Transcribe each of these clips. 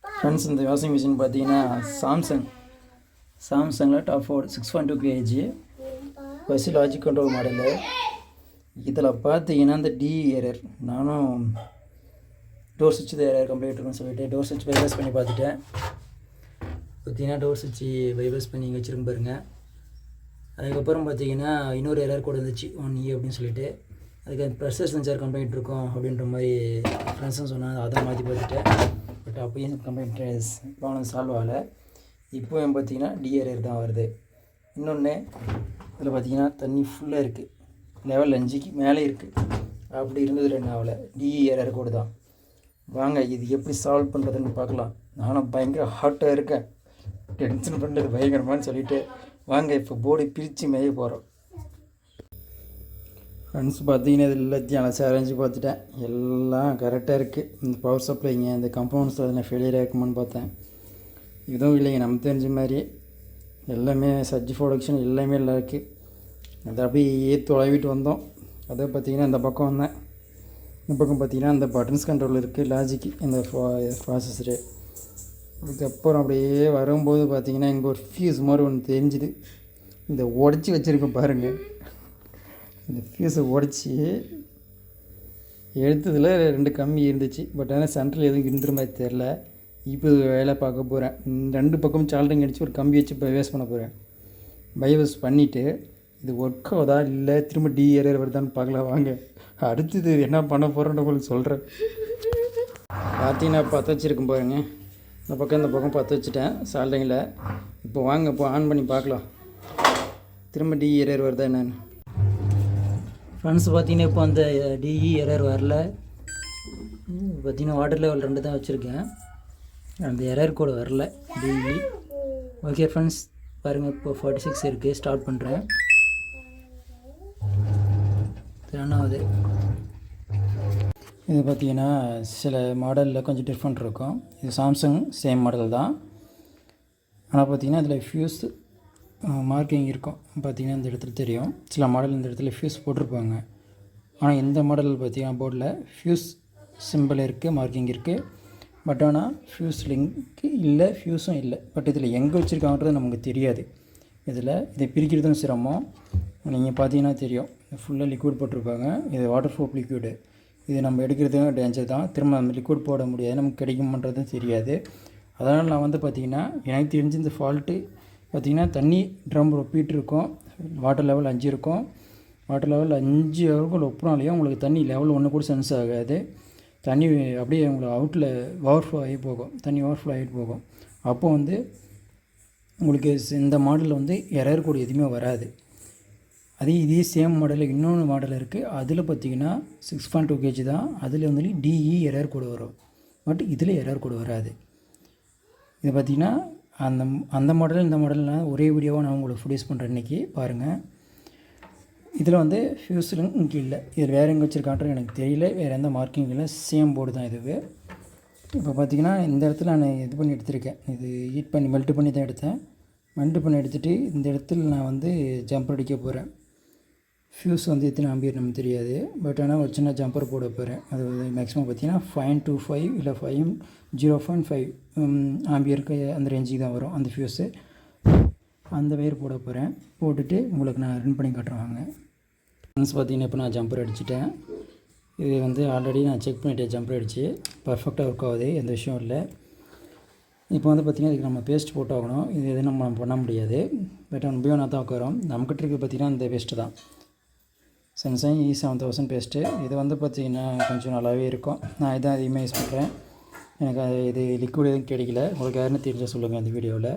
Friends, இந்த washing machine பார்த்தீங்கன்னா சாம்சங்கில் top 4 6.2 kg first logic control model. இதில் பார்த்தீங்கன்னா இந்த டி எரர், நானும் டோர் சுவிட்ச் தான் எரர் கம்ப்ளீட் இருக்குன்னு சொல்லிட்டு டோர் சுவிட்ச் பைபாஸ் பண்ணி பார்த்துட்டேன். பார்த்தீங்கன்னா டோர் சுவிட்ச் பைபாஸ் பண்ணி இங்கே வச்சுருங்க பாருங்கள். அதுக்கப்புறம் பார்த்தீங்கன்னா இன்னொரு எரர் கூட இருந்துச்சு 1E அப்படின்னு சொல்லிட்டு, அதுக்கு அந்த ப்ரெஷர் சென்சார் கம்ப்ளைண்ட் இருக்கும் அப்படின்ற மாதிரி ஃப்ரெண்ட்ஸும் சொன்னாங்க. அதை மாற்றி பார்த்துட்டேன். பட் அப்போயும் கம்ப்ளைண்ட் ப்ராப்ளம் சால்வ் ஆகலை. இப்போவும் பார்த்தீங்கன்னா டிஆர்ஆர் தான் வருது. இன்னொன்று இதில் பார்த்தீங்கன்னா தண்ணி ஃபுல்லாக இருக்குது, லெவல் 5க்கு மேலே இருக்குது. அப்படி இருந்தது 2 ஆகலை, டிஆர்ஆர் கூட தான். வாங்க இது எப்படி சால்வ் பண்ணுறதுன்னு பார்க்கலாம். நானும் பயங்கர ஹாட்டாக இருக்கேன், டென்ஷன் பண்ணுறது பயங்கரமானு சொல்லிவிட்டு வாங்க இப்போ போர்டு பிரித்து மேய போகிறோம். ஃப்ரெண்ட்ஸ் பார்த்தீங்கன்னா இது எல்லாத்தையும் அலசி அரேஞ்சு பார்த்துட்டேன், எல்லாம் கரெக்டாக இருக்குது. இந்த பவர் சப்ளைங்க இந்த கம்பவுண்ட்ஸ் அதில் ஃபெயிலியர் ஆகுமான்னு பார்த்தேன், இதுவும் இல்லைங்க. நம்ம தெரிஞ்ச மாதிரி எல்லாமே சர்ஜ் ப்ரொடக்ஷன் எல்லாமே நல்லா இருக்குது. அதை அப்படியே தொலைவிட்டு வந்தோம். அதை பார்த்திங்கன்னா இந்த பக்கம் வந்தேன். இந்த பக்கம் பார்த்திங்கன்னா அந்த பட்டன்ஸ் கண்ட்ரோல் இருக்குது, லாஜிக்கு இந்த ப்ராசஸரு. அதுக்கப்புறம் அப்படியே வரும்போது பார்த்திங்கன்னா இங்கே ஒரு ஃபியூஸ் மாதிரி ஒன்று தெரிஞ்சுது. இந்த உடச்சி வச்சுருக்கேன் பாருங்கள். இந்த ஃபியூஸை உடச்சி எடுத்ததில் 2 கம்மி இருந்துச்சு. பட் ஆனால் சென்ட்ரல் எதுவும் இருந்துற மாதிரி தெரில. இப்போ வேலை பார்க்க போகிறேன். 2 பக்கம் சால்ரிங் அடித்து ஒரு கம்பி வச்சு பைபாஸ் பண்ண போகிறேன். பைபாஸ் பண்ணிவிட்டு இது ஒர்க் ஆகுதா இல்லை திரும்ப டிஆர்ஆர் வருதான்னு பார்க்கலாம் வாங்க. அடுத்தது என்ன பண்ண போகிறேன்னு உங்களுக்கு சொல்கிறேன். பார்த்தீங்கன்னா பற்ற வச்சுருக்கேன் பாருங்கள். இந்த பக்கம் பற்ற வச்சுட்டேன் சால்ரிங்கில். இப்போ வாங்க இப்போ ஆன் பண்ணி பார்க்கலாம் திரும்ப டிஆர்ஆர் வருதா என்னன்னு. ஃப்ரெண்ட்ஸ் பார்த்தீங்கன்னா இப்போ அந்த டிஇ எரர் வரல. பார்த்தீங்கன்னா வாட்டர் லெவல் 2 தான் வச்சுருக்கேன், அந்த எரர் கூட வரல டிஇ. ஓகே ஃப்ரெண்ட்ஸ் பாருங்கள், இப்போ 46 இருக்குது. ஸ்டார்ட் பண்ணுறேன். ரெண்டாவது இது பார்த்திங்கன்னா சில மாடலில் கொஞ்சம் டிஃப்ரெண்ட் இருக்கும். இது சாம்சங் சேம் மாடல் தான். ஆனால் பார்த்திங்கன்னா இதில் ஃபியூஸ் மார்க்கிங் இருக்கும். பார்த்திங்கன்னா இந்த இடத்துல தெரியும். சில மாடல் இந்த இடத்துல ஃபியூஸ் போட்டிருப்பாங்க. ஆனால் இந்த மாடல் பார்த்திங்கன்னா போர்டில் ஃபியூஸ் சிம்பிள் இருக்குது, மார்க்கிங் இருக்குது. பட் ஆனால் ஃபியூஸ் லிங்க்கு இல்லை, ஃபியூஸும் இல்லை. பட் இதில் எங்கே வச்சுருக்காங்கன்றது நமக்கு தெரியாது. இதை பிரிக்கிறதும் சிரமம். நீங்கள் பார்த்தீங்கன்னா தெரியும், ஃபுல்லாக லிக்விட் போட்டிருப்பாங்க. இது வாட்டர் ப்ரூஃப் லிக்விடு. இது நம்ம எடுக்கிறதும் டேஞ்சர் தான். திரும்ப நம்ம லிக்விட் போட முடியாது, நமக்கு கிடைக்குமன்றதும் தெரியாது. அதனால் நான் பார்த்திங்கன்னா எனக்கு தெரிஞ்சு இந்த ஃபால்ட்டு பார்த்திங்கன்னா தண்ணி ட்ரம் ரொப்பிட்டு இருக்கும். வாட்டர் லெவல் 5 இருக்கும். வாட்டர் லெவல் 5 வரைக்கும் ஒப்புனாலேயே உங்களுக்கு தண்ணி லெவல் 1 கூட சென்ஸ் ஆகாது. தண்ணி அப்படியே உங்களுக்கு அவுட்டில் ஓவர்ஃப்ளோ ஆகி போகும், தண்ணி ஓவர்ஃப்ளோ ஆகிட்டு போகும். அப்போ உங்களுக்கு இந்த மாடலில் எரர் கூட எதுவுமே வராது. இதே சேம் மாடலில் இன்னொன்று மாடல் இருக்குது. அதில் பார்த்திங்கன்னா 6.2 kg தான். அதில் டிஇ எரர் கூட வரும். பட் இதில் எரர் கூட வராது. இது பார்த்திங்கன்னா அந்த மாடல் இந்த மாடலில் ஒரே வீடியோவாக நான் உங்களுக்கு ப்ரொடியூஸ் பண்ணுறேன் இன்றைக்கி பாருங்கள். இதில் ஃபியூஸ் லிங்க் இல்லை. இதில் வேறு எங்கே வச்சுருக்கான்றது எனக்கு தெரியல. வேறு எந்த மார்க்கிங் இல்லை, சேம் போர்டு தான் இதுவே. இப்போ பார்த்திங்கன்னா இந்த இடத்துல நான் இது பண்ணி எடுத்திருக்கேன். இது ஹீட் பண்ணி மெல்ட் பண்ணி தான் எடுத்தேன். மெல்ட் பண்ணி எடுத்துகிட்டு இந்த இடத்துல நான் ஜம்பர் அடிக்க போகிறேன். ஃபியூஸ் எத்தனை ஆம்பியர் நமக்கு தெரியாது. பட் ஆனால் ஒரு சின்ன ஜம்பர் போட போகிறேன். அது மேக்ஸிமம் பார்த்திங்கன்னா 5.25 இல்லை 0.5 ஆம்பியருக்கு அந்த ரேஞ்சுக்கு தான் வரும் அந்த ஃபியூஸு. அந்த வயர் போட போகிறேன். போட்டுட்டு உங்களுக்கு நான் ரன் பண்ணி காட்டுறாங்க. ஃப்ரெண்ட்ஸ் பார்த்திங்கன்னா இப்போ நான் ஜம்பர் அடிச்சிட்டேன். இது ஆல்ரெடி நான் செக் பண்ணிவிட்டேன். ஜம்பர் அடித்து பர்ஃபெக்டாக ஒர்க் ஆகுது, எந்த விஷயம் இல்லை. இப்போ பார்த்திங்கன்னா இதுக்கு நம்ம பேஸ்ட் போட்டாகணும். இது எதுவும் நம்ம பண்ண முடியாது. பட் பியோனா தான் உட்காரோம். நம்மக்கிட்ட இருக்குது பார்த்திங்கன்னா இந்த பேஸ்ட்டு தான், சாம்சங் E7000 பேஸ்ட்டு. இது பார்த்திங்கன்னா கொஞ்சம் நல்லாவே இருக்கும். நான் இதான் அதிகமாக யூஸ் பண்ணுறேன். எனக்கு இது லிக்விட் எதுவும் கிடைக்கல. உங்களுக்கு யாருன்னு தெரிஞ்சால் சொல்லுங்கள் இந்த வீடியோவில்.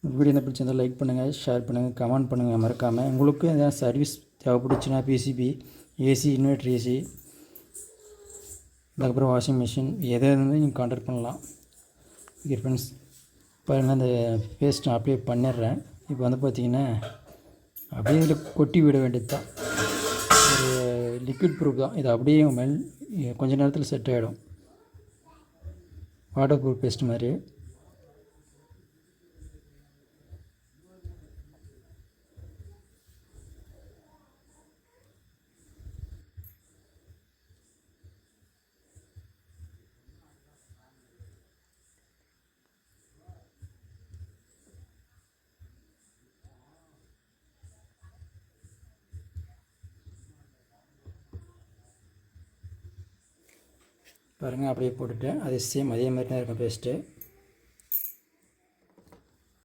வீடியோ பிடிச்சிருந்தால் லைக் பண்ணுங்கள், ஷேர் பண்ணுங்கள், கமெண்ட் பண்ணுங்கள் மறக்காமல். உங்களுக்கு எதாவது சர்வீஸ் தேவைப்படுச்சுன்னா பிசிபி, ஏசி, இன்வெர்டர் ஏசி, அதுக்கப்புறம் வாஷிங் மிஷின் எதை இருந்தாலும் நீங்கள் கான்டாக்ட் பண்ணலாம். ஓகே ஃப்ரெண்ட்ஸ் பாருங்கள், அந்த பேஸ்ட் நான் அப்ளை பண்ணிடுறேன். இப்போ பார்த்திங்கன்னா அப்படியே இதில் கொட்டி விட வேண்டியது தான். ஒரு லிக்விட் ப்ரூஃப் தான் இது. அப்படியே கொஞ்சம் நேரத்தில் செட் ஆகிடும், வாட்டர் ப்ரூஃப் பேஸ்ட் மாதிரி. பாருங்கள் அப்படியே போட்டுட்டு அது சேம் அதே மாதிரி தான் இருக்கும் பேஸ்ட்டு.